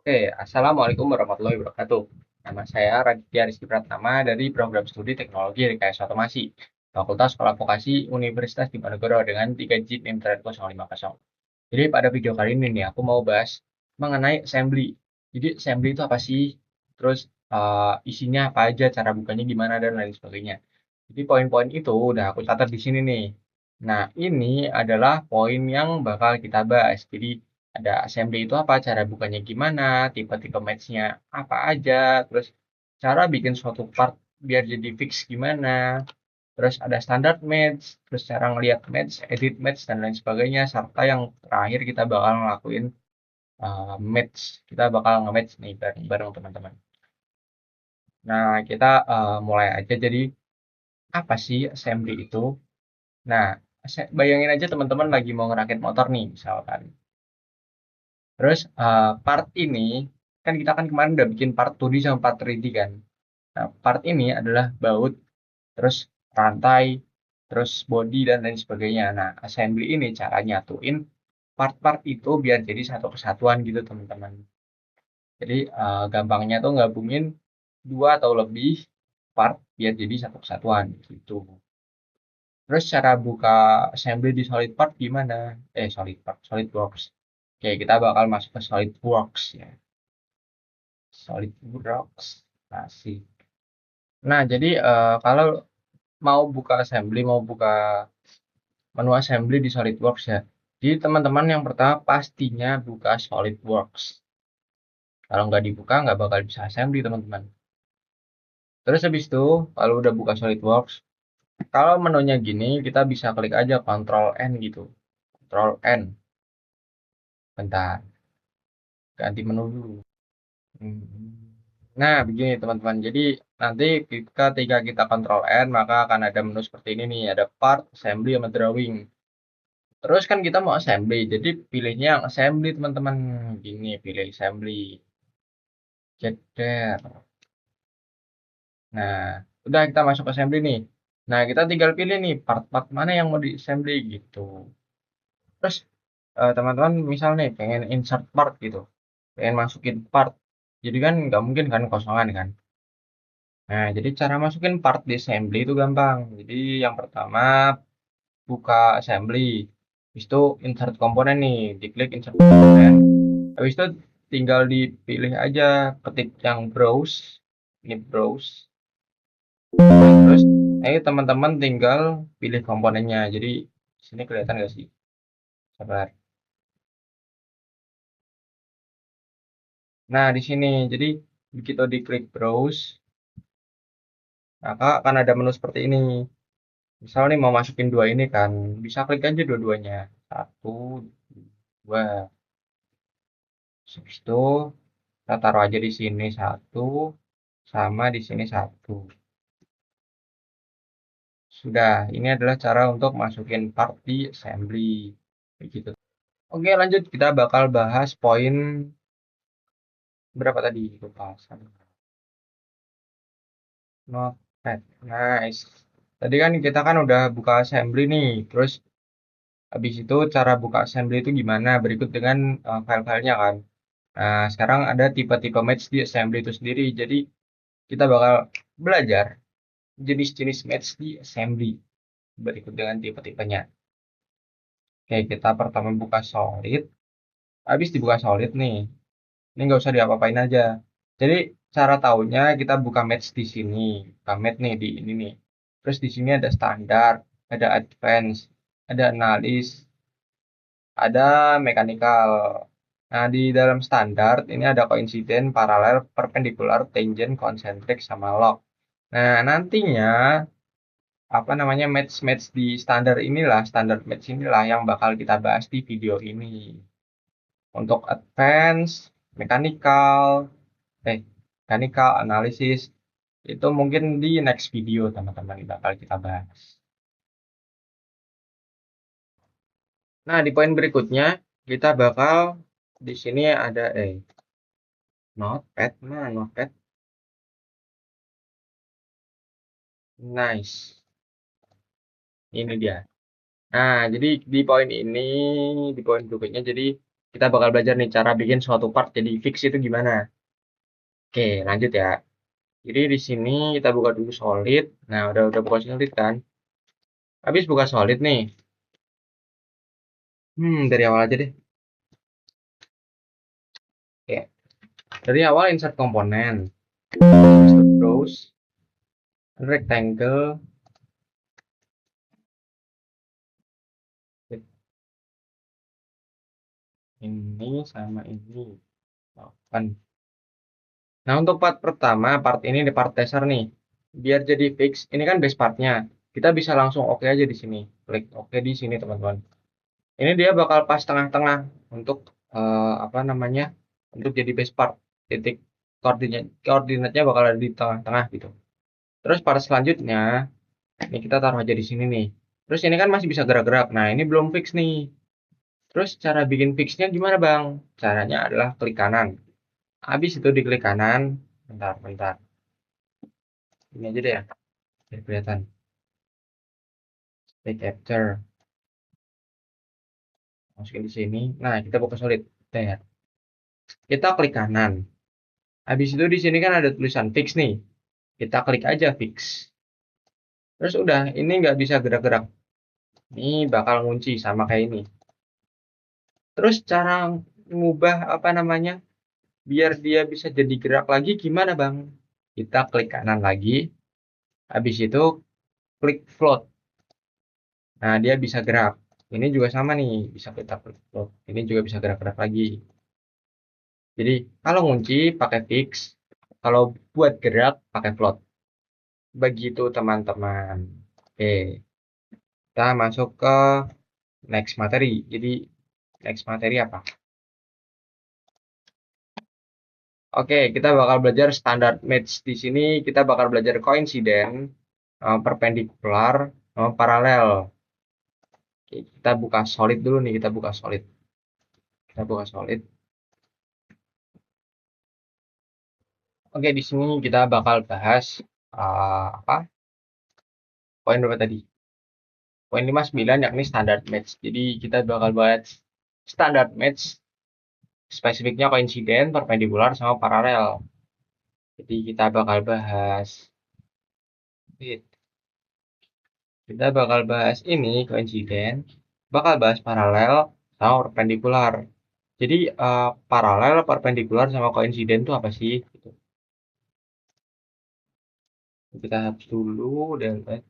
Oke, Assalamualaikum warahmatullahi wabarakatuh. Nama saya Raditya Rizky Pratama dari Program Studi Teknologi Rekayasa Otomasi, Fakultas Sekolah Vokasi Universitas Diponegoro dengan 3 digit NIM 050. Jadi pada video kali ini nih, aku mau bahas mengenai assembly. Jadi assembly itu apa sih? Terus isinya apa aja, cara bukanya gimana, dan lain sebagainya. Jadi poin-poin itu udah aku catat di sini nih. Nah, ini adalah poin yang bakal kita bahas. Jadi ada assembly itu apa, cara bukanya gimana, tipe-tipe match-nya apa aja, terus cara bikin suatu part biar jadi fix gimana, terus ada standar match, terus cara ngelihat match, edit match, dan lain sebagainya, serta yang terakhir kita bakal ngelakuin match. Kita bakal nge-match nih bareng teman-teman. Nah, kita mulai aja. Jadi, apa sih assembly itu? Nah, bayangin aja teman-teman lagi mau ngerakit motor nih, misalkan. Terus part ini, kan kita kan kemarin udah bikin part 2D sama part 3D kan. Nah, part ini adalah baut, terus rantai, terus body, dan lain sebagainya. Nah, assembly ini cara nyatuin part-part itu biar jadi satu kesatuan gitu teman-teman. Jadi gampangnya tuh gabungin dua atau lebih part biar jadi satu kesatuan gitu. Terus cara buka assembly di SolidPart gimana? SolidWorks. Oke, kita bakal masuk ke SolidWorks ya. SolidWorks. Asik. Nah, jadi kalau mau buka assembly, mau buka menu assembly di SolidWorks ya. Jadi teman-teman yang pertama pastinya buka SolidWorks. Kalau nggak dibuka nggak bakal bisa assembly teman-teman. Terus habis itu kalau udah buka SolidWorks, kalau menunya gini kita bisa klik aja Ctrl N gitu. Ctrl N. Bentar, ganti menu dulu. Nah, begini teman-teman. Jadi nanti ketika kita Ctrl N maka akan ada menu seperti ini nih, ada part, assembly, sama drawing. Terus kan kita mau assembly, jadi pilihnya yang assembly teman-teman. Gini, pilih assembly. Jeder. Nah, udah kita masuk assembly nih. Nah, kita tinggal pilih nih part-part mana yang mau di assembly gitu. Terus teman-teman misal nih pengen insert part gitu, pengen masukin part. Jadi kan nggak mungkin kan kosongan kan. Nah, jadi cara masukin part di assembly itu gampang. Jadi yang pertama buka assembly. Habis itu insert komponen nih, diklik insert komponen. Habis itu tinggal dipilih aja, ketik yang browse. Ini browse. Terus teman-teman tinggal pilih komponennya. Jadi sini kelihatan nggak sih? Sabar. Nah, di sini. Jadi begitu diklik browse, maka akan ada menu seperti ini. Misal nih mau masukin dua ini kan, bisa klik aja dua-duanya. Satu, dua. Habis itu kita taruh aja di sini satu, sama di sini satu. Sudah, ini adalah cara untuk masukin part di assembly. Begitu. Oke, lanjut. Kita bakal bahas poin berapa tadi? Lupa. Notepad. Nice. Tadi kan kita kan udah buka assembly nih. Terus habis itu cara buka assembly itu gimana? Berikut dengan file-filenya kan. Nah, sekarang ada tipe-tipe match di assembly itu sendiri. Jadi kita bakal belajar jenis-jenis match di assembly. Berikut dengan tipe-tipenya. Oke, kita pertama buka solid. Habis dibuka solid nih. Ini nggak usah diapa-apain aja. Jadi cara taunya kita buka match di sini, buka match nih di ini nih. Terus di sini ada standar, ada advance, ada analis, ada mechanical. Nah, di dalam standar ini ada koinsiden, paralel, perpendicular, tangent, concentric, sama log. Nah, nantinya apa namanya match-match di standar inilah, standar match inilah yang bakal kita bahas di video ini. Untuk advance, mechanical, mechanical analysis itu mungkin di next video teman-teman bakal kita bahas. Nah, di poin berikutnya kita bakal di sini ada notepad, nah notepad. Nice. Ini dia. Nah, jadi di poin ini, di poin berikutnya jadi kita bakal belajar nih cara bikin suatu part jadi fix itu gimana. Oke, lanjut ya. Jadi di sini kita buka dulu Solid. Nah, udah buka Solid kan? Habis buka Solid nih. Dari awal aja deh. Oke. Dari awal insert komponen. Browse rectangle. Ini sama ini. Open. Nah, untuk part pertama, part ini di part dasar nih. Biar jadi fix, ini kan base partnya. Kita bisa langsung oke aja di sini. Klik oke di sini, teman-teman. Ini dia bakal pas tengah-tengah untuk apa namanya? Untuk jadi base part. Titik koordinatnya bakal ada di tengah-tengah gitu. Terus part selanjutnya, ini kita taruh aja di sini nih. Terus ini kan masih bisa gerak-gerak. Nah, ini belum fix nih. Terus cara bikin fixnya gimana, Bang? Caranya adalah klik kanan. Habis itu diklik kanan. Bentar. Ini aja deh ya. Biar kelihatan. Play capture. Masukin di sini. Nah, kita buka solid. Lihat. Kita klik kanan. Habis itu di sini kan ada tulisan fix nih. Kita klik aja fix. Terus udah, ini nggak bisa gerak-gerak. Ini bakal ngunci sama kayak ini. Terus cara ngubah apa namanya? Biar dia bisa jadi gerak lagi gimana, Bang? Kita klik kanan lagi. Habis itu klik float. Nah, dia bisa gerak. Ini juga sama nih, bisa kita klik float. Ini juga bisa gerak-gerak lagi. Jadi, kalau ngunci pakai fix, kalau buat gerak pakai float. Begitu, teman-teman. Oke, kita masuk ke next materi. Jadi, next materi apa? Oke, kita bakal belajar standard match. Di sini kita bakal belajar coincident, perpendicular, paralel. Oke, kita buka solid dulu nih, kita buka solid. Kita buka solid. Oke, di sini kita bakal bahas apa? Poin berapa tadi? Poin 59 yakni standard match. Jadi kita bakal bahas standard match, spesifiknya coincident, perpendicular, sama paralel. Jadi kita bakal bahas kita bakal bahas ini coincident, bakal bahas paralel sama perpendikular. Jadi paralel, perpendikular, sama coincident itu apa sih? Gitu. Kita hapus dulu, delete.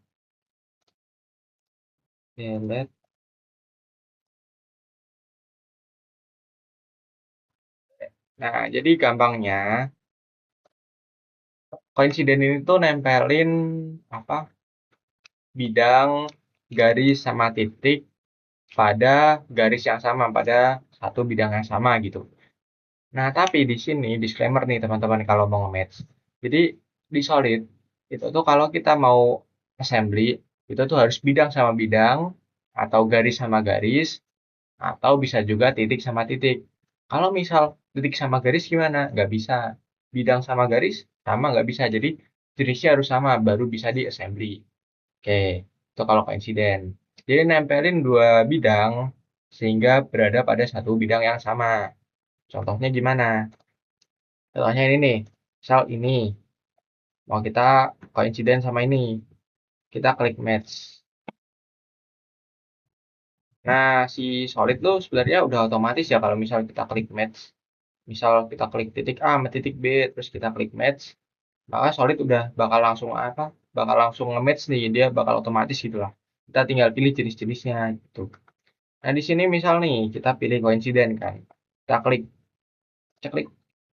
Nah, jadi gampangnya coincident ini tuh nempelin apa? Bidang, garis, sama titik pada garis yang sama, pada satu bidang yang sama gitu. Nah, tapi di sini disclaimer nih teman-teman kalau mau nge-match. Jadi di Solid itu tuh kalau kita mau assembly itu tuh harus bidang sama bidang atau garis sama garis atau bisa juga titik sama titik. Kalau misal titik sama garis gimana? Nggak bisa. Bidang sama garis sama nggak bisa. Jadi jenisnya harus sama baru bisa di assembly. Oke, itu kalau coincident. Jadi nempelin dua bidang sehingga berada pada satu bidang yang sama. Contohnya gimana? Contohnya ini nih, misal ini, mau kita coincident sama ini, kita klik match. Nah, si solid tuh sebenarnya udah otomatis ya kalau misal kita klik match. Misal kita klik titik A sama titik B, terus kita klik match, maka solid udah bakal langsung apa? Bakal langsung nge-match nih, dia bakal otomatis gitu lah. Kita tinggal pilih jenis-jenisnya gitu. Nah, di sini misal nih, kita pilih coincident kan. Kita klik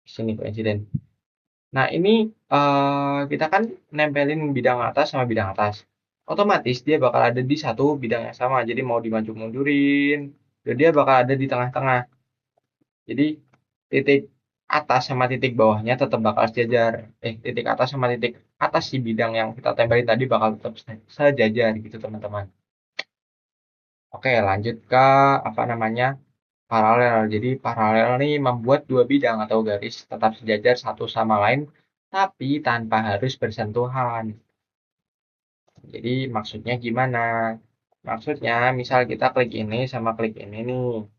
sini coincident. Nah, ini kita kan nempelin bidang atas sama bidang atas. Otomatis dia bakal ada di satu bidang yang sama. Jadi mau dimaju mundurin, dan dia bakal ada di tengah-tengah. Jadi titik atas sama titik bawahnya tetap bakal sejajar. Titik atas sama titik atas si bidang yang kita tempelin tadi bakal tetap sejajar gitu, teman-teman. Oke, lanjut ke apa namanya? Paralel. Jadi paralel nih membuat dua bidang atau garis tetap sejajar satu sama lain tapi tanpa harus bersentuhan. Jadi maksudnya gimana? Maksudnya misal kita klik ini sama klik ini nih.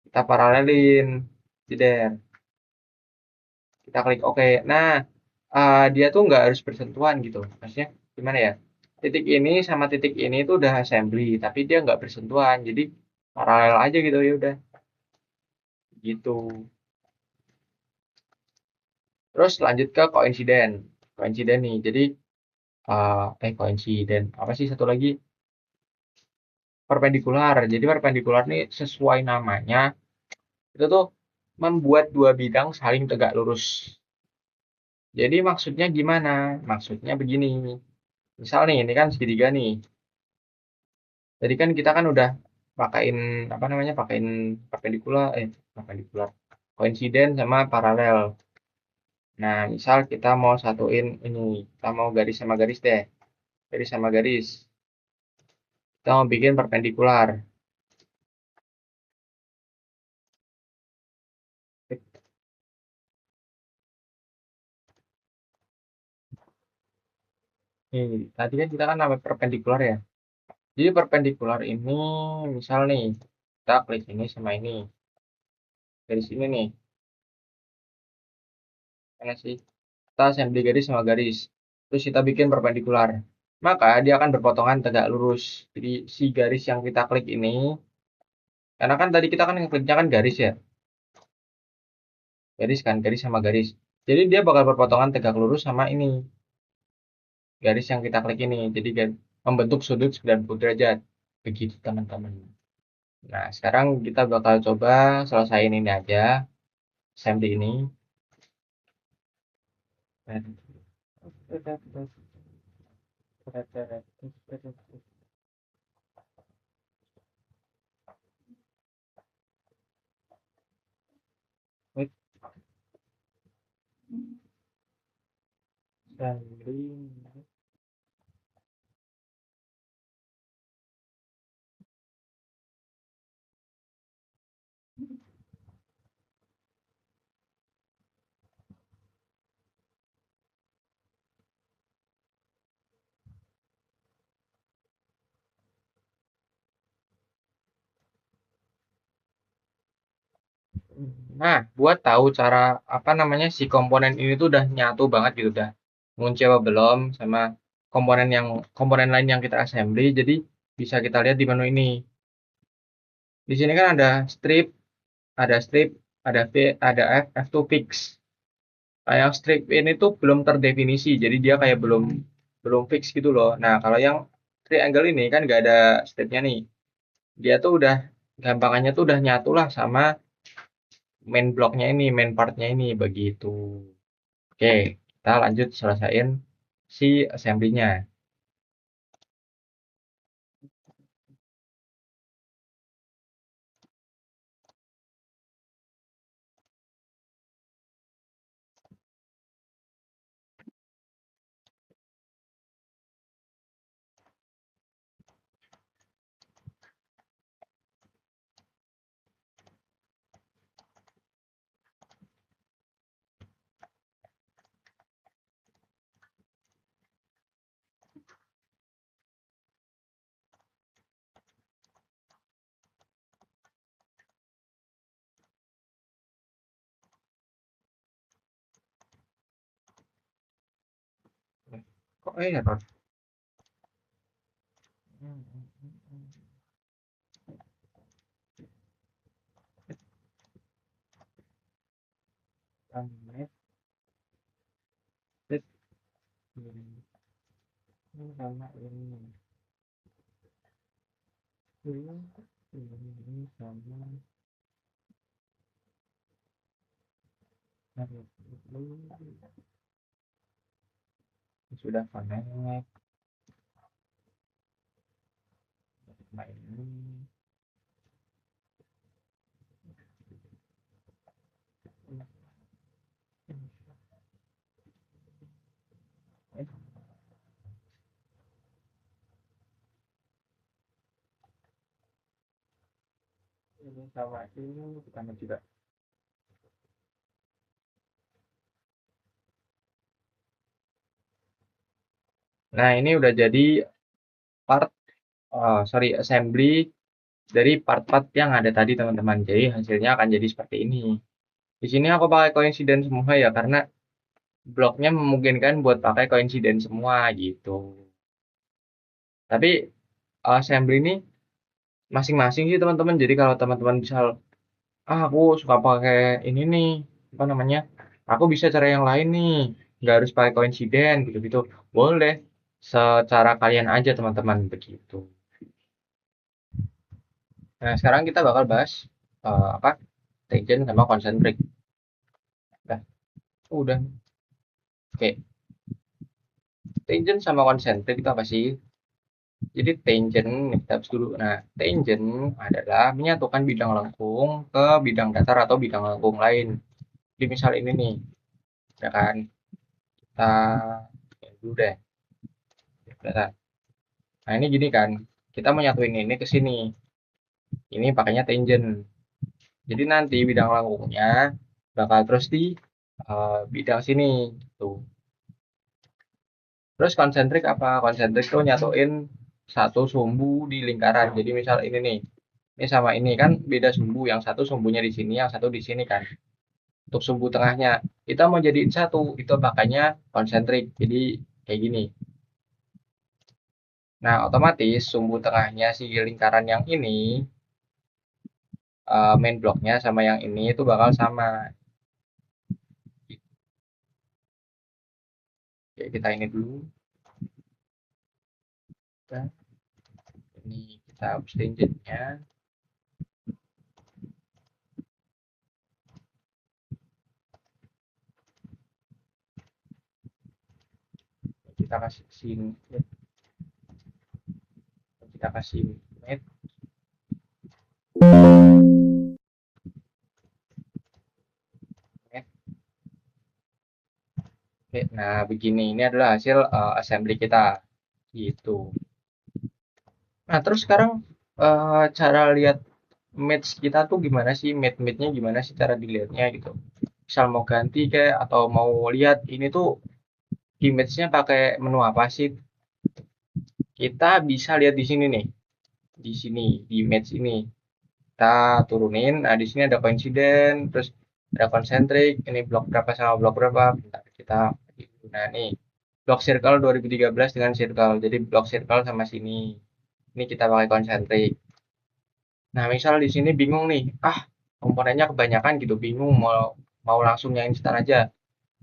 Kita paralelin, jeder. Kita klik OK. Nah, dia tuh nggak harus bersentuhan gitu. Maksudnya gimana ya? Titik ini sama titik ini tuh udah assembly, tapi dia nggak bersentuhan. Jadi paralel aja gitu ya udah. Gitu. Terus lanjut ke koinsiden. Koinsiden nih. Jadi koinsiden. Apa sih satu lagi? Perpendikular. Jadi perpendikular nih sesuai namanya itu tuh membuat dua bidang saling tegak lurus. Jadi maksudnya gimana? Maksudnya begini. Misal nih, ini kan segitiga nih. Jadi kan kita kan udah pakain apa namanya? Pakain perpendikular, koinsiden sama paralel. Nah, misal kita mau satuin ini, kita mau garis sama garis deh. Garis sama garis. Kita mau bikin perpendikular. Tadi kan kita kan namanya perpendikular ya. Jadi perpendikular ini misal nih, kita klik ini sama ini. Dari sini nih, mana sih? Kita assembly garis sama garis. Terus kita bikin perpendikular. Maka dia akan berpotongan tegak lurus. Jadi si garis yang kita klik ini, karena kan tadi kita kan ngekliknya kan garis ya. Garis kan, garis sama garis. Jadi dia bakal berpotongan tegak lurus sama ini. Garis yang kita klik ini. Jadi membentuk sudut 90 derajat. Begitu teman-teman. Nah, sekarang kita bakal coba selesaiin ini aja. Assembly ini. Nah, buat tahu cara apa namanya si komponen ini tuh udah nyatu banget gitu, udah ngunci apa belum sama komponen lain yang kita assembly. Jadi bisa kita lihat di menu ini. Di sini kan strip, ada V, ada F, F2 fix. Nah, yang strip ini tuh belum terdefinisi, jadi dia kayak belum belum fix gitu loh. Nah, kalau yang triangle ini kan nggak ada stripnya nih. Dia tuh udah gampangannya tuh udah nyatu lah sama main blocknya ini, main partnya ini begitu. Oke, kita lanjut selesaiin si assembly-nya. Kok error? Sama ini. Ini sama sudah connect. Nah ini sama ini kita juga. Nah ini udah jadi part, assembly dari part-part yang ada tadi teman-teman. Jadi hasilnya akan jadi seperti ini. Di sini aku pakai coincidence semua ya karena bloknya memungkinkan buat pakai coincidence semua gitu. Tapi assembly ini masing-masing sih teman-teman. Jadi kalau teman-teman misal, aku suka pakai ini nih, apa namanya? Aku bisa cara yang lain nih, nggak harus pakai coincidence gitu-gitu. Boleh, secara kalian aja teman-teman begitu. Nah, sekarang kita bakal bahas apa? Tangent sama concentric. Nah, udah. Oke, tangent sama concentric itu apa sih? Jadi tangent, kita bahas dulu. Nah, tangent adalah menyatukan bidang lengkung ke bidang datar atau bidang lengkung lain. Jadi misal ini nih, ya kan? Kita ya dulu deh. Datar. Nah, ini gini kan. Kita menyatuin ini ke sini. Ini pakainya tangent. Jadi nanti bidang lengkungnya bakal terus di bidang sini. Tuh. Terus konsentrik apa? Konsentrik tuh nyatuin satu sumbu di lingkaran. Jadi misal ini nih, ini sama ini kan beda sumbu. Yang satu sumbunya di sini, yang satu di sini kan. Untuk sumbu tengahnya, kita mau jadiin satu, itu makanya konsentrik. Jadi kayak gini. Nah, otomatis sumbu tengahnya si lingkaran yang ini, main blocknya sama yang ini itu bakal sama. Oke, kita ini dulu. Nah, ini kita hapus tangentnya. Kita kasih sini, kita kasih net. Oke, nah begini ini adalah hasil assembly kita gitu. Nah terus sekarang cara lihat match kita tuh gimana sih, match-matchnya gimana sih cara dilihatnya gitu. Misal mau ganti kayak atau mau lihat ini tuh di match-nya pakai menu apa sih? Kita bisa lihat di sini nih, di sini di match ini kita turunin. Nah di sini ada coincident, terus ada concentric, ini blok berapa sama blok berapa. Bentar, kita nah nih blok circle 2013 dengan circle. Jadi blok circle sama sini. Ini kita pakai concentric. Nah, misal di sini bingung nih, komponennya kebanyakan gitu, bingung mau mau langsung yang instan aja.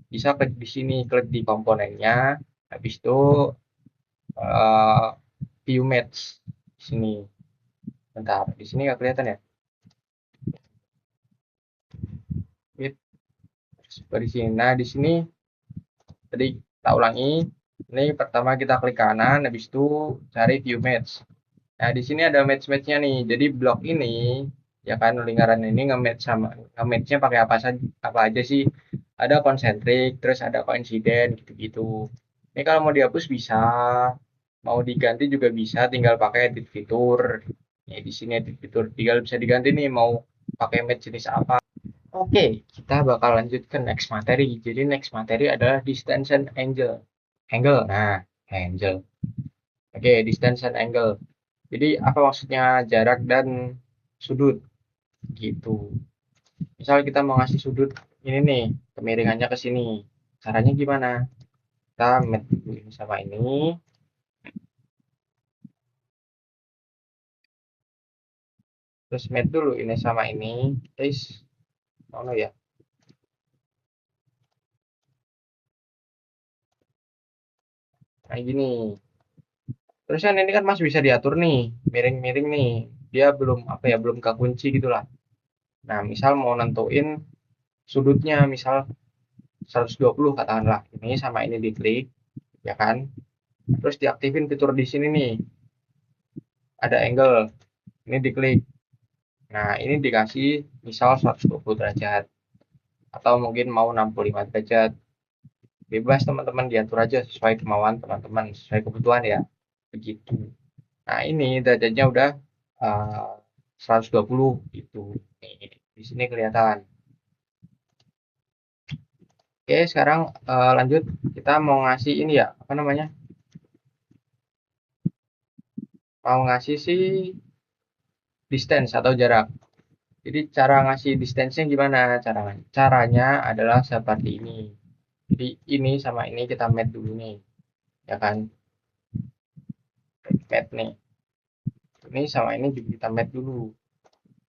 Bisa klik di sini, klik di komponennya, habis itu eh, view match di sini. Bentar, di sini nggak kelihatan ya? Wait, di sini. Nah, di sini tadi kita ulangi. Ini pertama kita klik kanan, habis itu cari view match. Nah, di sini ada match-matchnya nih. Jadi blok ini, ya kan lingkaran ini nge-match sama nge-matchnya pakai apa saja, apa aja sih? Ada konsentrik, terus ada koinsiden gitu-gitu. Ini kalau mau dihapus bisa, mau diganti juga bisa, tinggal pakai edit fitur. Ya, di sini edit fitur, tinggal bisa diganti nih mau pakai match jenis apa. Oke, kita bakal lanjut ke next materi. Jadi next materi adalah distance and angle. Angle, nah, angle. Oke, distance and angle. Jadi apa maksudnya jarak dan sudut gitu. Misal kita mau ngasih sudut ini nih, kemiringannya ke sini. Caranya gimana? Kita match ini sama ini, terus match dulu ini sama ini. Terus, oh no ya. Kayak gini. Terus kan ini kan masih bisa diatur nih, miring-miring nih. Dia belum apa ya, belum kekunci gitu lah. Nah, misal mau nentuin sudutnya, misal 120 katakanlah. Ini sama ini diklik, ya kan? Terus diaktifin fitur di sini nih. Ada angle. Ini diklik. Nah, ini dikasih misal 120 derajat atau mungkin mau 65 derajat. Bebas teman-teman diatur aja sesuai kemauan teman-teman, sesuai kebutuhan ya. Begitu. Nah, ini derajatnya udah 120 gitu. Nih, di sini kelihatan. Oke, sekarang lanjut kita mau ngasih ini ya, apa namanya? Mau ngasih sih distance atau jarak. Jadi cara ngasih distance-nya gimana? Caranya adalah seperti ini. Jadi ini sama ini kita match dulu nih, ya kan? Match nih. Ini sama ini juga kita match dulu.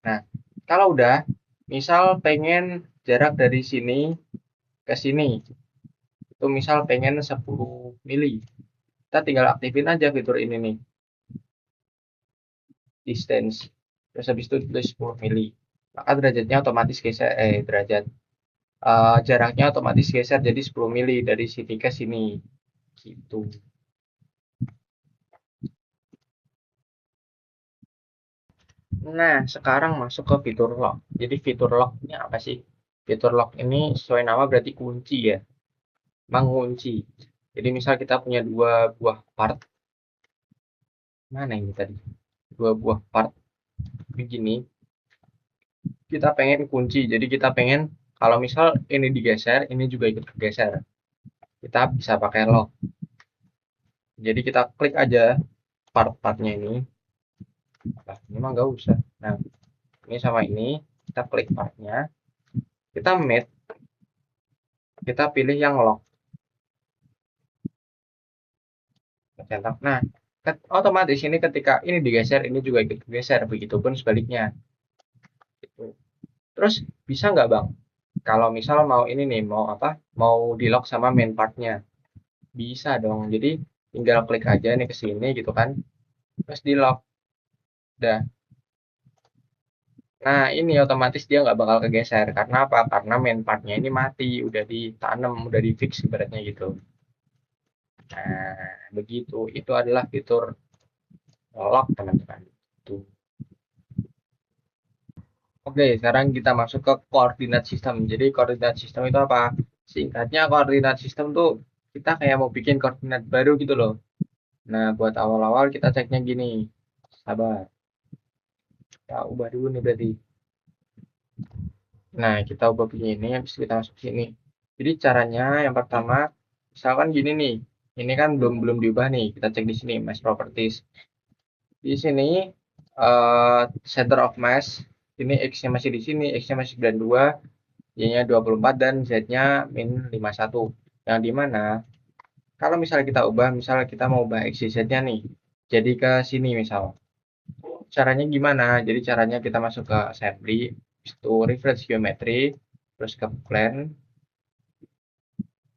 Nah, kalau udah, misal pengen jarak dari sini ke sini, itu misal pengen 10 mili. Kita tinggal aktifin aja fitur ini nih, distance. Terus habis itu tulis 10 mili. Maka derajatnya otomatis geser, jaraknya otomatis geser jadi 10 mili dari sini ke sini. Gitu. Nah, sekarang masuk ke fitur lock. Jadi fitur lock ini apa sih? Fitur lock ini sesuai nama berarti kunci ya, mengunci. Jadi misal kita punya dua buah part, mana ini tadi? Dua buah part begini, kita pengen kunci. Jadi kita pengen kalau misal ini digeser, ini juga ikut kegeser. Kita bisa pakai lock. Jadi kita klik aja part-partnya ini. Nah, ini mah nggak usah. Nah, ini sama ini, kita klik partnya, kita match, kita pilih yang lock. Centang. Nah, otomatis ini ketika ini digeser, ini juga ikut geser. Begitupun sebaliknya. Gitu. Terus bisa nggak bang? Kalau misal mau ini nih, mau apa? Mau di lock sama main partnya, bisa dong. Jadi tinggal klik aja nih ke sini gitu kan, terus di lock. Udah. Nah ini otomatis dia nggak bakal kegeser. Karena apa? Karena main partnya ini mati, udah ditanam, udah di fix ibaratnya gitu. Nah begitu. Itu adalah fitur lock teman-teman. Tuh. Oke, sekarang kita masuk ke koordinat sistem. Jadi koordinat sistem itu apa? Singkatnya koordinat sistem tuh kita kayak mau bikin koordinat baru gitu loh. Nah, buat awal-awal kita ceknya gini. Sabar. Kita ubah dulu nih berarti. Nah, kita ubah begini, habis itu kita masuk sini. Jadi caranya yang pertama, misalkan gini nih. Ini kan belum belum diubah nih. Kita cek di sini, Mass Properties. Di sini center of mass. Ini X-nya masih di sini, X-nya masih 92, Y-nya 24 dan Z-nya min 51. Yang dimana kalau misalnya kita ubah, misalnya kita mau ubah X, Z-nya nih. Jadi ke sini misal. Caranya gimana? Jadi caranya kita masuk ke assembly, itu reference geometry, terus ke plan,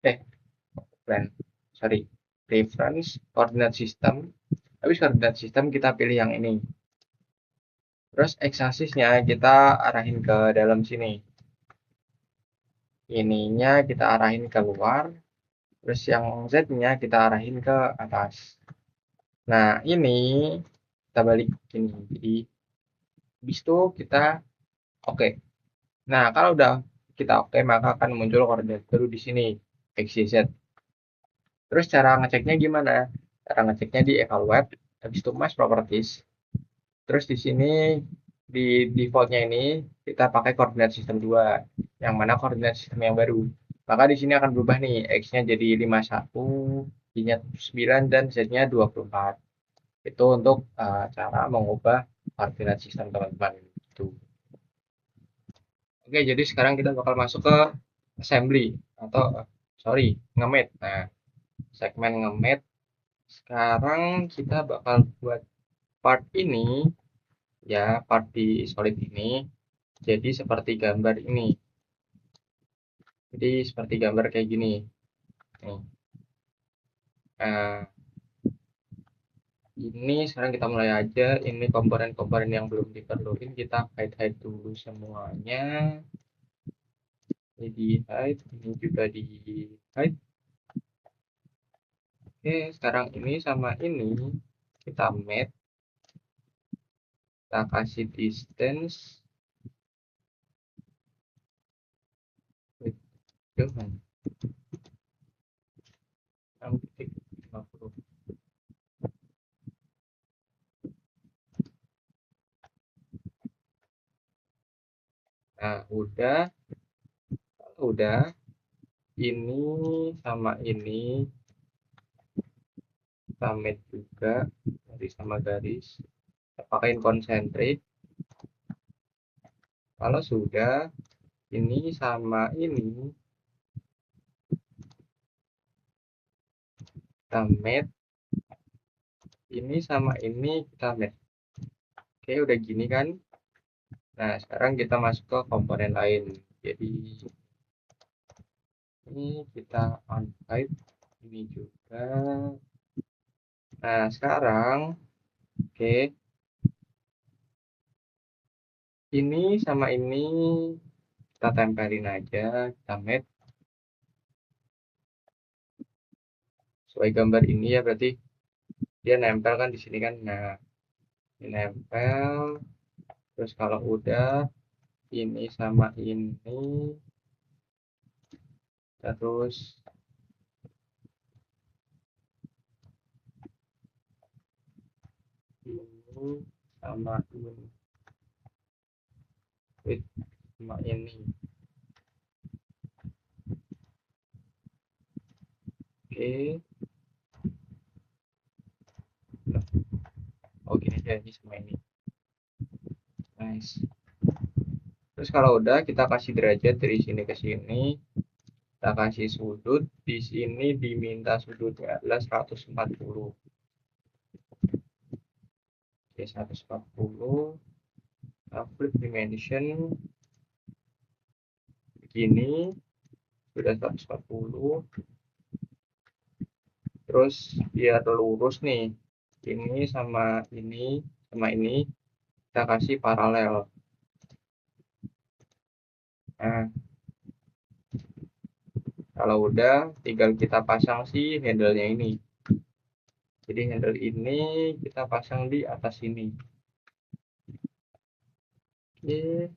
eh plan, sorry, reference coordinate system. Habis coordinate system kita pilih yang ini. Terus x-axisnya kita arahin ke dalam sini. Ininya kita arahin keluar, terus yang z-nya kita arahin ke atas. Nah ini kita balik ini. Jadi habis itu kita oke. Nah kalau udah kita oke, maka akan muncul koordinat baru di sini x, y, z. Terus cara ngeceknya gimana? Cara ngeceknya di evaluate, habis itu mass properties. Terus di sini di defaultnya ini kita pakai koordinat sistem 2, yang mana koordinat sistem yang baru. Maka di sini akan berubah nih, X-nya jadi 51, Y-nya 9, dan Z-nya 24. Itu untuk cara mengubah koordinat sistem teman-teman. Itu. Oke, jadi sekarang kita bakal masuk ke assembly atau sorry, ngemet. Nah, segmen ngemet. Sekarang kita bakal buat part ini, ya part di solid ini jadi seperti gambar ini. Jadi seperti gambar kayak gini nih. Nah, ini sekarang kita mulai aja. Ini komponen-komponen yang belum diperluin kita hide dulu semuanya. Ini di hide, ini juga di hide. Oke, sekarang ini sama ini kita match, kita kasih distance. Jangan. 6,50. Nah, udah ini sama ini kita match juga, garis sama garis. Kita pakai konsentrik. Kalau sudah, ini sama ini kita match, ini sama ini kita match. Oke, udah gini kan. Nah, sekarang kita masuk ke komponen lain. Jadi ini kita untype, ini juga. Nah, sekarang oke, ini sama ini kita tempelin aja, kita match sesuai gambar ini ya, berarti dia nempel kan di sini kan. Nah, ini nempel. Terus kalau udah ini sama ini, terus ini sama ini, sama ini. Oke, oh gini aja, ini sama ini. Nice. Terus kalau udah kita kasih derajat dari sini ke sini, kita kasih sudut. Di sini diminta sudutnya adalah 140. Oke, 140. Flip dimension begini, sudah 140. Terus biar lurus nih, ini sama ini sama ini kita kasih paralel. Nah, kalau udah tinggal kita pasang si handle-nya ini. Jadi handle ini kita pasang di atas ini. Oke,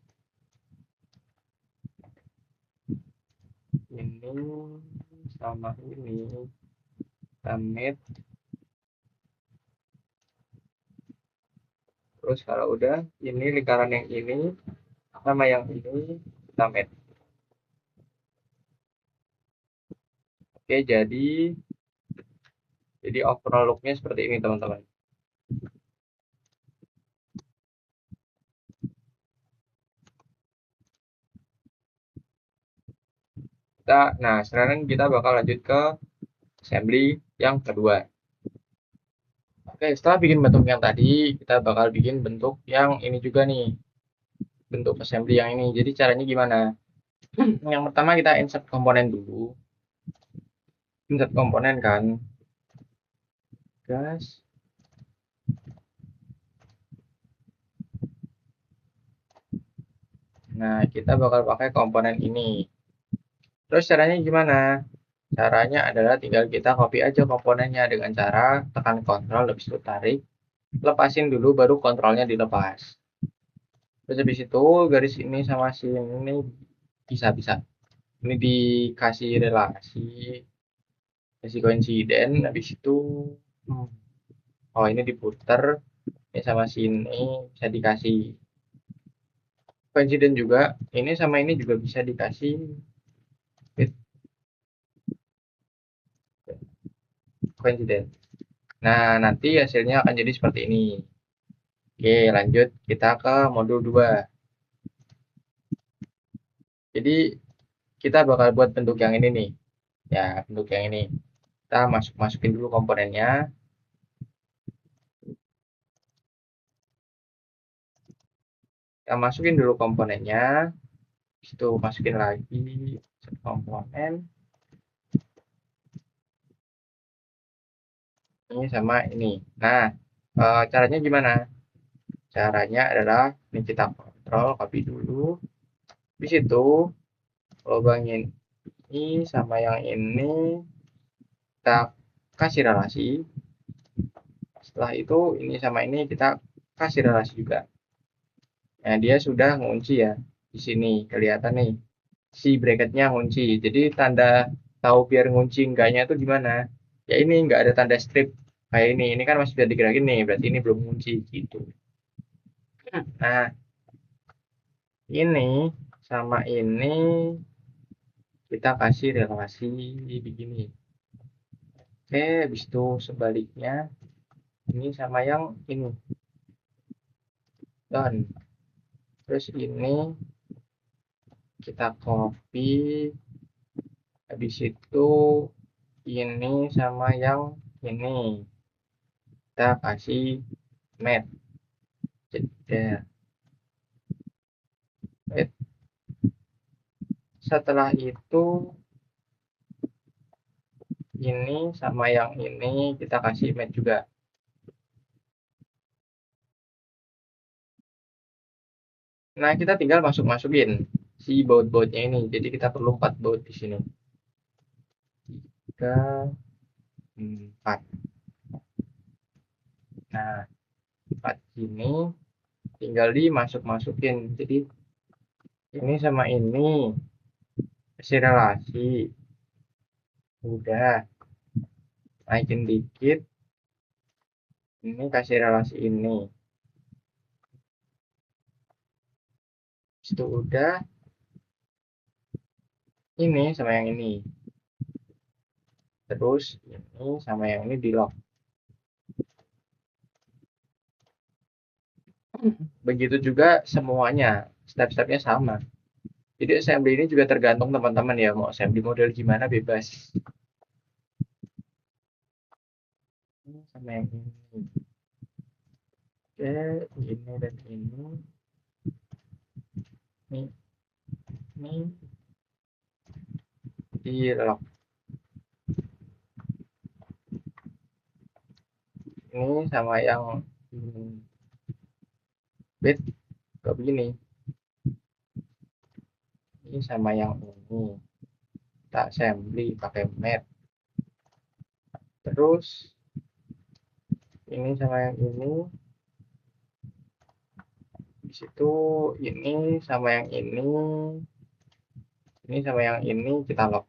ini sama ini kita match. Terus kalau udah ini lingkaran yang ini sama yang ini kita match. Oke, jadi overall looknya seperti ini teman-teman. Nah, sekarang kita bakal lanjut ke assembly yang kedua. Oke, setelah bikin bentuk yang tadi, kita bakal bikin bentuk yang ini juga nih. Bentuk assembly yang ini. Jadi caranya gimana? Yang pertama kita insert komponen dulu. Insert komponen kan. Gas. Nah, kita bakal pakai komponen ini. Terus caranya gimana? Caranya adalah tinggal kita copy aja komponennya dengan cara tekan Ctrl, habis itu tarik, lepasin dulu, baru kontrolnya dilepas. Terus habis itu garis ini sama sini bisa. Ini dikasih relasi, kasih koinsiden, habis itu oh ini diputer, ini sama sini bisa dikasih koinsiden juga, ini sama ini juga bisa dikasih koinsiden. Nah, nanti hasilnya akan jadi seperti ini. Oke, lanjut kita ke modul 2. Jadi kita bakal buat bentuk yang ini nih. Ya, bentuk yang ini. Kita masukin dulu komponennya. Kita masukin dulu komponennya. Itu masukin lagi komponen. Ini sama ini. Nah, caranya gimana? Caranya adalah ini kita kontrol, copy dulu. Di situ lubangin ini sama yang ini kita kasih relasi. Setelah itu ini sama ini kita kasih relasi juga. Nah, dia sudah ngunci ya. Di sini kelihatan nih si bracketnya ngunci. Jadi tanda tahu biar ngunci enggaknya itu gimana? Ya ini enggak ada tanda strip kayak ini. Ini kan masih bisa digerakin nih, berarti ini belum ngunci gitu. Nah, ini sama ini kita kasih relasi begini. Oke, habis itu sebaliknya ini sama yang ini. Done. Terus ini kita copy, habis itu ini sama yang ini kita kasih match. Jeda. Setelah itu ini sama yang ini kita kasih match juga. Nah, kita tinggal masukin si baut-bautnya ini. Jadi kita perlu 4 baut di sini. 3, 4. Nah, 4 ini tinggal dimasuk-masukin. Jadi ini sama ini kasih relasi. Udah, naikin dikit. Ini kasih relasi ini. Itu udah, ini sama yang ini. Terus ini sama yang ini di lock. Begitu juga semuanya, step-stepnya sama. Jadi assembly ini juga tergantung teman-teman ya, mau assembly model gimana bebas. Ini sama yang ini. Oke, ini dan ini. Ini di lock. Ini sama yang bit ke begini. Ini sama yang ini. Kita assembly pakai mat. Terus ini sama yang di situ ini sama yang ini sama yang ini kita lock.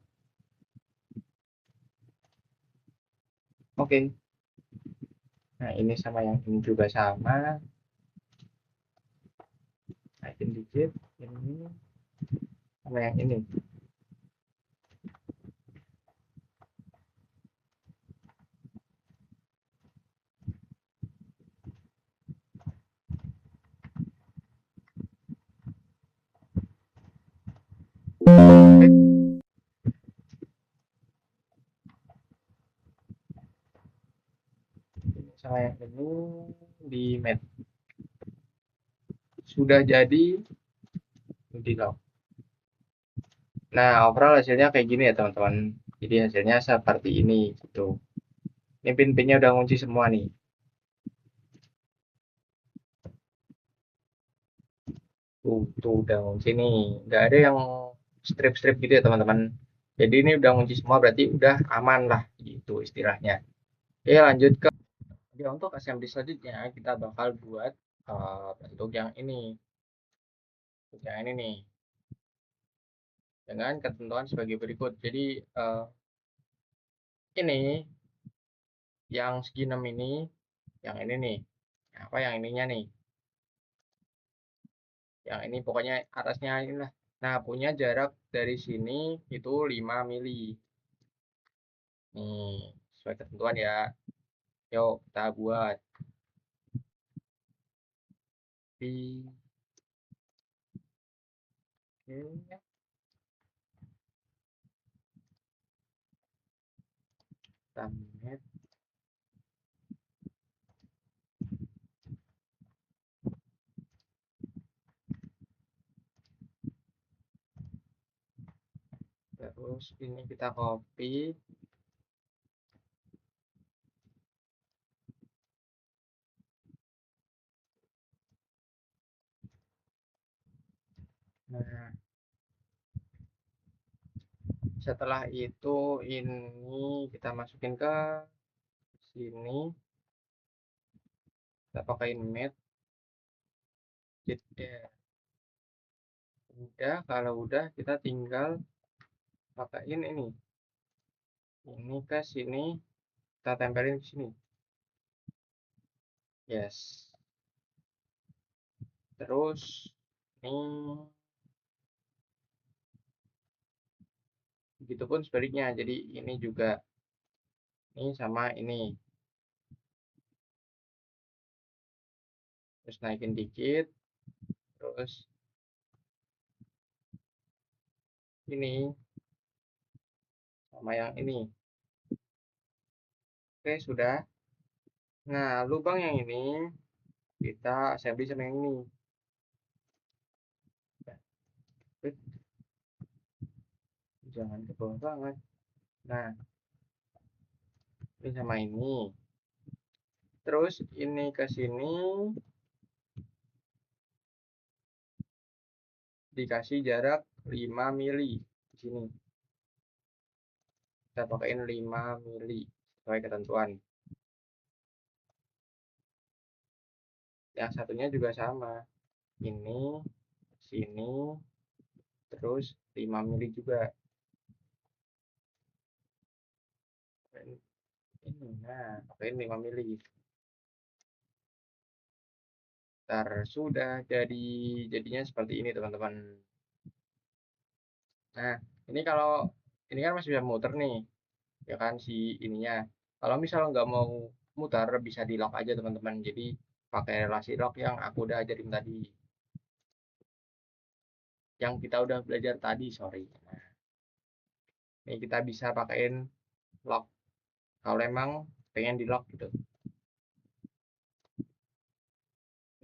Oke. Nah, ini sama yang ini juga sama. Naikin dikit. Ini sama yang ini. Ini sama yang ini di mat. Sudah jadi di lock. Nah, overall hasilnya kayak gini ya teman-teman. Jadi hasilnya seperti ini gitu. Ini pin-pinnya udah ngunci semua nih. Tuh udah ngunci nih. Nggak ada yang strip-strip gitu ya teman-teman. Jadi ini udah ngunci semua berarti udah aman lah gitu istilahnya. Oke, lanjut ke untuk assembly selanjutnya kita bakal buat bentuk yang ini. Bentuk yang ini nih. Dengan ketentuan sebagai berikut. Jadi ini yang segi 6 ini, yang ini nih. Apa yang ininya nih? Yang ini pokoknya atasnya inilah. Nah, punya jarak dari sini itu 5 mili. Nih, sesuai ketentuan ya. Yuk, kita buat di oke, submit. Terus ini kita copy. Nah, setelah itu ini kita masukin ke sini. Kita pakai mat. Jeda. Udah, kalau udah kita tinggal pakaiin ini. Ini ke sini, kita tempelin ke sini. Yes. Terus ini begitupun sebaliknya. Jadi ini juga ini sama ini. Terus naikin dikit. Terus ini sama yang ini. Oke, sudah. Nah, lubang yang ini kita assembly sama yang ini. Jangan ke bawah banget. Nah, ini sama ini. Terus ini ke sini dikasih jarak 5 mili di sini. Kita pakaiin 5 mili sesuai ketentuan. Yang satunya juga sama. Ini, sini, terus 5 mili juga. Ini, nah, pakaiin 5 mili. Ntar sudah jadinya seperti ini teman-teman. Nah, ini kalau ini kan masih bisa muter nih, ya kan si ininya. Kalau misalnya nggak mau mutar bisa di lock aja teman-teman. Jadi pakai relasi lock yang aku udah ajarin tadi, yang kita udah belajar tadi, sorry. Nah, ini kita bisa pakein lock kalau emang pengen di lock gitu.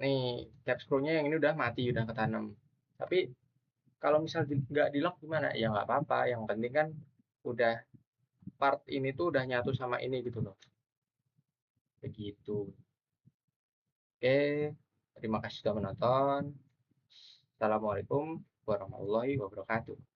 Nih, cap screw-nya yang ini udah mati, udah ketanam. Tapi kalau misal nggak di lock gimana? Ya nggak apa-apa. Yang penting kan udah part ini tuh udah nyatu sama ini gitu loh. Begitu. Oke, terima kasih sudah menonton. Assalamualaikum warahmatullahi wabarakatuh.